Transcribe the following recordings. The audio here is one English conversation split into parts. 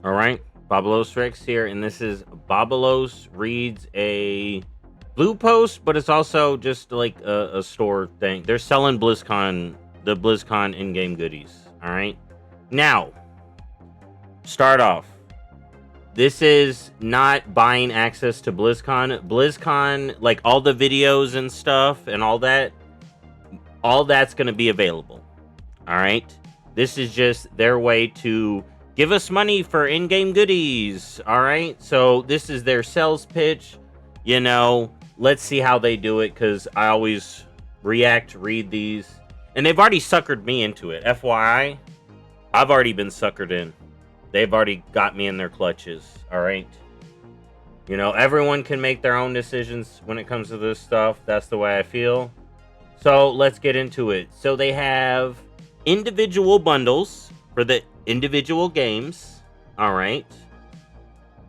All right, BobalosRex here, and this is Bobalos reads a blue post, but it's also just like a store thing. They're selling BlizzCon, the BlizzCon in-game goodies. All right, now start off. This is not buying access to BlizzCon. BlizzCon, like all the videos and stuff and all that's going to be available. All right, this is just their way to give us money for in-game goodies. All right, so this is their sales pitch. Let's see how they do it, because I always read these, and they've already suckered me into it. FYI, I've already been suckered in. They've already got me in their clutches. All right, everyone can make their own decisions when it comes to this stuff. That's the way I feel. So let's get into it. So they have individual bundles for the individual games. All right.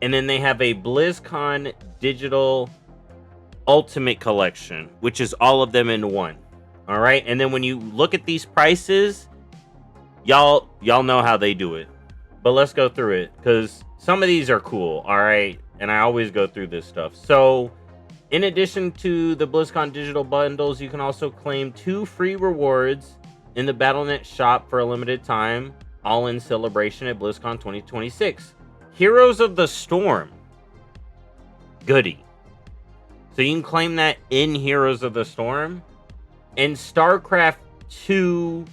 And then they have a BlizzCon digital ultimate collection, which is all of them in one. All right. And then when you look at these prices, y'all know how they do it. But let's go through it, because some of these are cool. All right. And I always go through this stuff. So in addition to the BlizzCon digital bundles, you can also claim 2 free rewards in the Battle.net shop for a limited time, all in celebration at BlizzCon 2026. Heroes of the Storm. Goodie. So you can claim that in Heroes of the Storm. And StarCraft 2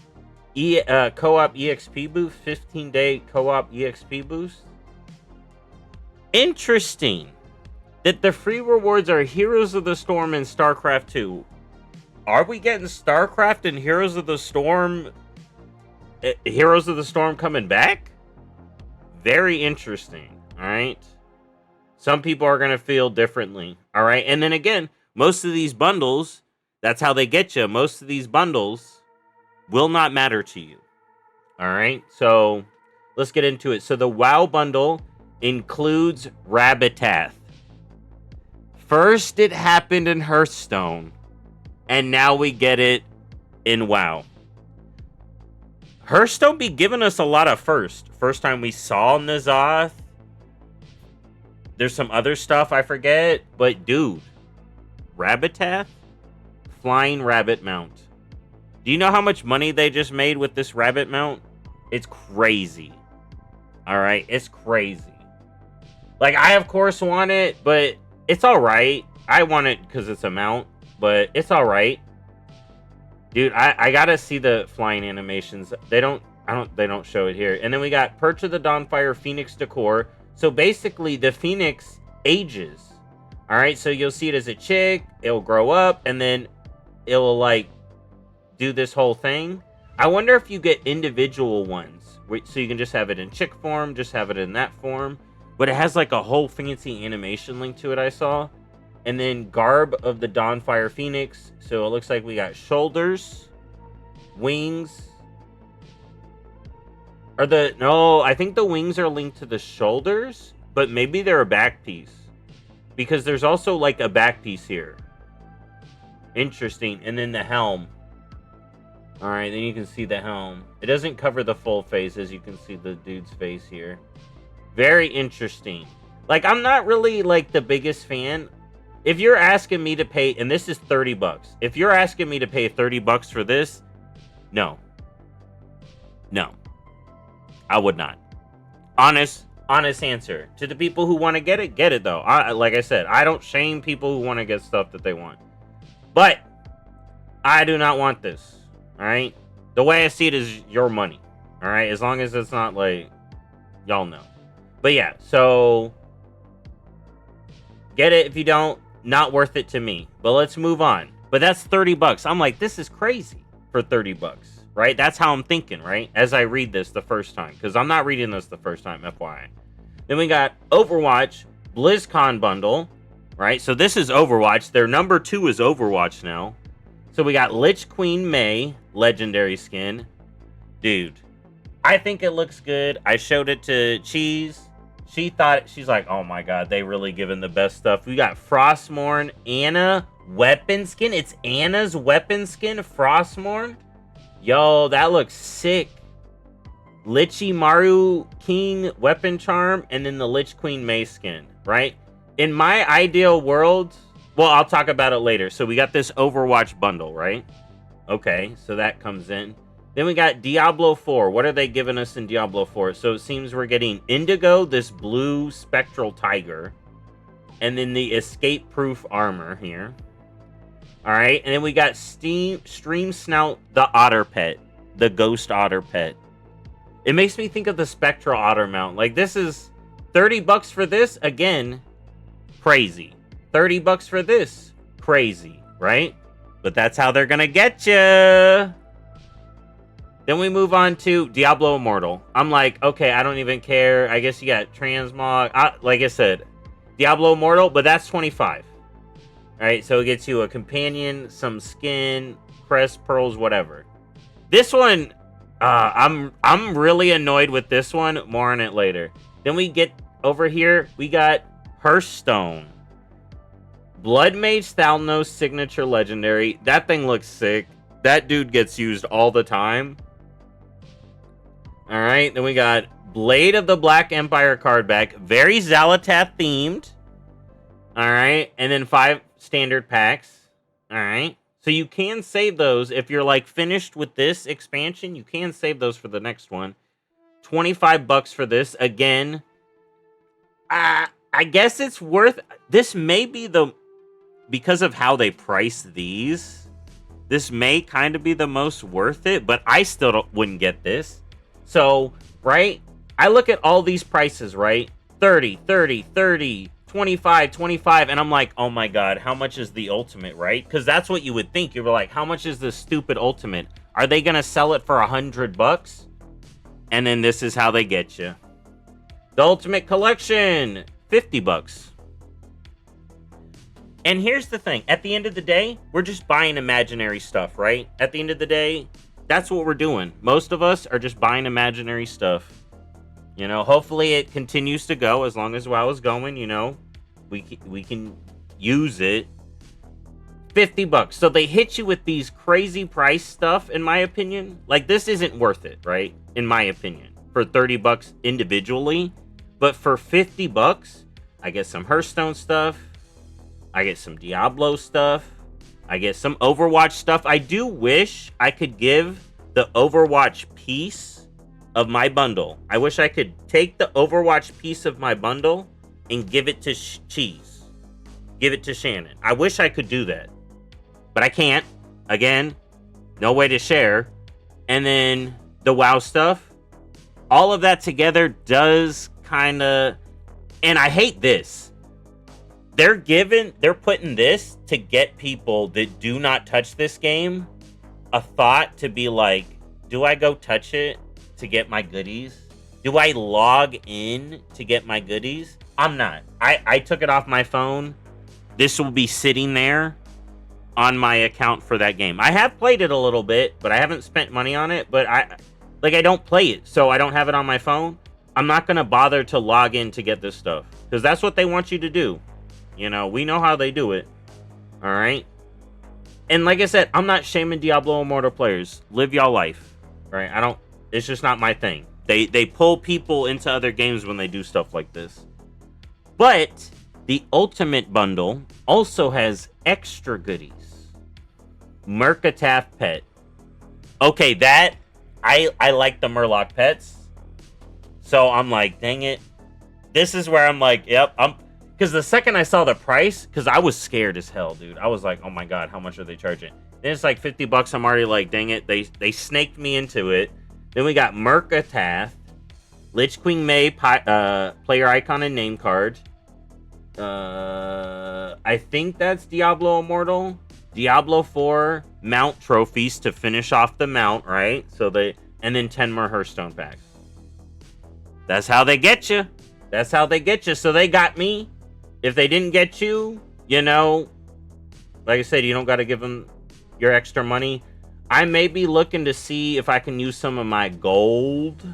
co-op EXP boost, 15-day co-op EXP boost. Interesting that the free rewards are Heroes of the Storm and StarCraft 2. Are we getting StarCraft and Heroes of the Storm coming back? Very interesting. All right. Some people are going to feel differently. All right. And then again, most of these bundles, that's how they get you. Most of these bundles will not matter to you. All right. So let's get into it. So the WoW bundle includes Rabbitath. First, it happened in Hearthstone, and now we get it in WoW. Hearthstone be giving us a lot of first. First time we saw N'Zoth. There's some other stuff I forget, but dude, Rabbitath, flying rabbit mount. Do you know how much money they just made with this rabbit mount? It's crazy. All right, it's crazy. Like, I of course want it, but it's all right. I want it because it's a mount, but it's all right. Dude, I gotta see the flying animations. They don't show it here. And then we got Perch of the Dawnfire Phoenix decor. So basically the Phoenix ages. All right, so you'll see it as a chick, it'll grow up, and then it'll like do this whole thing. I wonder if you get individual ones, so you can just have it in chick form, just have it in that form. But it has like a whole fancy animation link to it, I saw. And then Garb of the Dawnfire Phoenix. So it looks like we got shoulders, wings. No, I think the wings are linked to the shoulders, but maybe they're a back piece, because there's also like a back piece here. Interesting. And then the helm. All right, then you can see the helm. It doesn't cover the full face, as you can see the dude's face here. Very interesting. Like, I'm not really like the biggest fan. If you're asking me to pay, and this is 30 bucks. If you're asking me to pay 30 bucks for this, no. No. I would not. Honest answer. To the people who want to get it though. Like I said, I don't shame people who want to get stuff that they want. But I do not want this. All right? The way I see it is your money. All right? As long as it's not like, y'all know. But yeah, so get it if you don't. Not worth it to me. But let's move on. But that's 30 bucks. I'm like, this is crazy for 30 bucks. Right? That's how I'm thinking, right? As I read this the first time. Because I'm not reading this the first time, FYI. Then we got Overwatch BlizzCon bundle. Right? So this is Overwatch. Their number 2 is Overwatch now. So we got Lich Queen Mei, legendary skin. Dude, I think it looks good. I showed it to Cheese. She's like, oh my god, they really giving the best stuff. We got Frostmourne, Anna, weapon skin. It's Anna's weapon skin, Frostmourne. Yo, that looks sick. Lichimaru King weapon charm, and then the Lich Queen Mei skin, right? In my ideal world, well, I'll talk about it later. So we got this Overwatch bundle, right? Okay, so that comes in. Then we got Diablo 4. What are they giving us in Diablo 4? So it seems we're getting Indigo, this blue spectral tiger, and then the escape-proof armor here. All right, and then we got Stream Snout, the otter pet, the ghost otter pet. It makes me think of the spectral otter mount. Like, this is $30 for this. Again, crazy. $30 for this. Crazy, right? But that's how they're going to get you. Then we move on to Diablo Immortal. I'm like, okay, I don't even care. I guess you got Transmog. Like I said, Diablo Immortal, but that's $25. All right, so it gets you a companion, some skin, crest, pearls, whatever. This one, I'm really annoyed with this one. More on it later. Then we get over here, we got Hearthstone. Blood Mage Thalnos signature legendary. That thing looks sick. That dude gets used all the time. All right, then we got Blade of the Black Empire card back. Very Xalatath themed. All right, and then 5 standard packs. All right, so you can save those if you're like finished with this expansion. You can save those for the next one. $25 for this. Again, I guess it's worth. This may be the, because of how they price these, this may kind of be the most worth it, but I still wouldn't get this. So, right, I look at all these prices, right? 30, 30, 30, 25, 25, and I'm like, oh my god, how much is the ultimate, right? Because that's what you would think. You were like, how much is this stupid ultimate? Are they gonna sell it for $100? And then this is how they get you. The Ultimate Collection, $50. And here's the thing. At the end of the day, we're just buying imaginary stuff, right? At the end of the day, that's what we're doing. Most of us are just buying imaginary stuff. You know, hopefully it continues to go as long as WoW is going, you know. We can use it. $50. So they hit you with these crazy price stuff, in my opinion. Like, this isn't worth it, right? In my opinion. For $30 individually. But for $50, I get some Hearthstone stuff. I get some Diablo stuff. I get some Overwatch stuff. I do wish I could give the Overwatch piece of my bundle. I wish I could take the Overwatch piece of my bundle and give it to Cheese. Give it to Shannon. I wish I could do that. But I can't. Again, no way to share. And then the WoW stuff. All of that together does kind of... And I hate this. They're putting this to get people that do not touch this game a thought to be like, do I go touch it to get my goodies? Do I log in to get my goodies? I'm not. I took it off my phone. This will be sitting there on my account for that game. I have played it a little bit, but I haven't spent money on it. But I don't play it, so I don't have it on my phone. I'm not going to bother to log in to get this stuff because that's what they want you to do. You know, we know how they do it. All right. And like I said, I'm not shaming Diablo Immortal players. Live y'all life. Right? It's just not my thing. They pull people into other games when they do stuff like this. But the Ultimate Bundle also has extra goodies. Murkatath pet. Okay, that I like the Murloc pets. So I'm like, dang it. This is where I'm like, yep, because the second I saw the price, because I was scared as hell, dude. I was like, oh my god, how much are they charging? Then it's like $50. I'm already like, dang it. They snaked me into it. Then we got Murkatath, Lich Queen Mei, player icon and name card. I think that's Diablo Immortal. Diablo 4 mount trophies to finish off the mount, right? And then 10 more Hearthstone packs. That's how they get you. That's how they get you. So they got me. If they didn't get you, you know, like I said, you don't got to give them your extra money. I may be looking to see if I can use some of my gold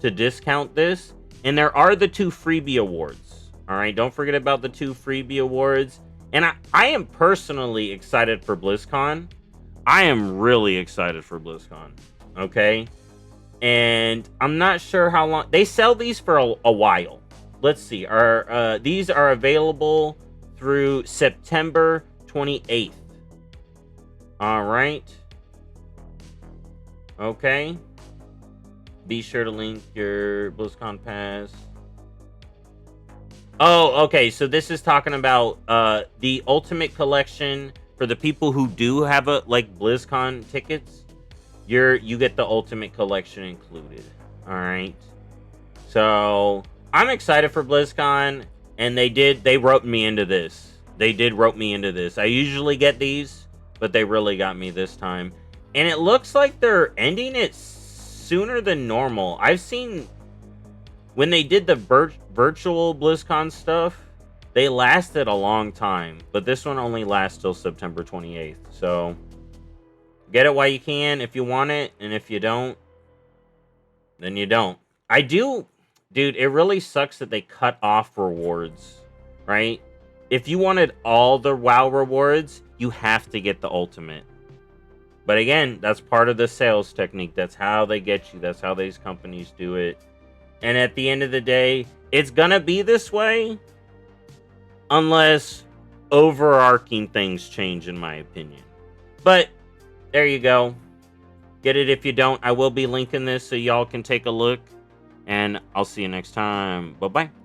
to discount this. And there are the 2 freebie awards. All right, don't forget about the 2 freebie awards. And I am personally excited for BlizzCon. I am really excited for BlizzCon. Okay? and I'm not sure how long they sell these for a while. Let's see. These are available through September 28th. All right. Okay. Be sure to link your BlizzCon pass. Oh, okay. So this is talking about the Ultimate Collection for the people who do have a like BlizzCon tickets. You get the Ultimate Collection included. All right. So I'm excited for BlizzCon, and they wrote me into this. They did rope me into this. I usually get these, but they really got me this time. And it looks like they're ending it sooner than normal. I've seen when they did the virtual BlizzCon stuff, they lasted a long time, but this one only lasts till September 28th. So get it while you can if you want it, and if you don't, then you don't. I do, dude, it really sucks that they cut off rewards, right? If you wanted all the WoW rewards, you have to get the ultimate. But again, that's part of the sales technique. That's how they get you. That's how these companies do it. And at the end of the day, it's gonna be this way unless overarching things change, in my opinion. But there you go. Get it if you don't. I will be linking this so y'all can take a look. And I'll see you next time. Bye-bye.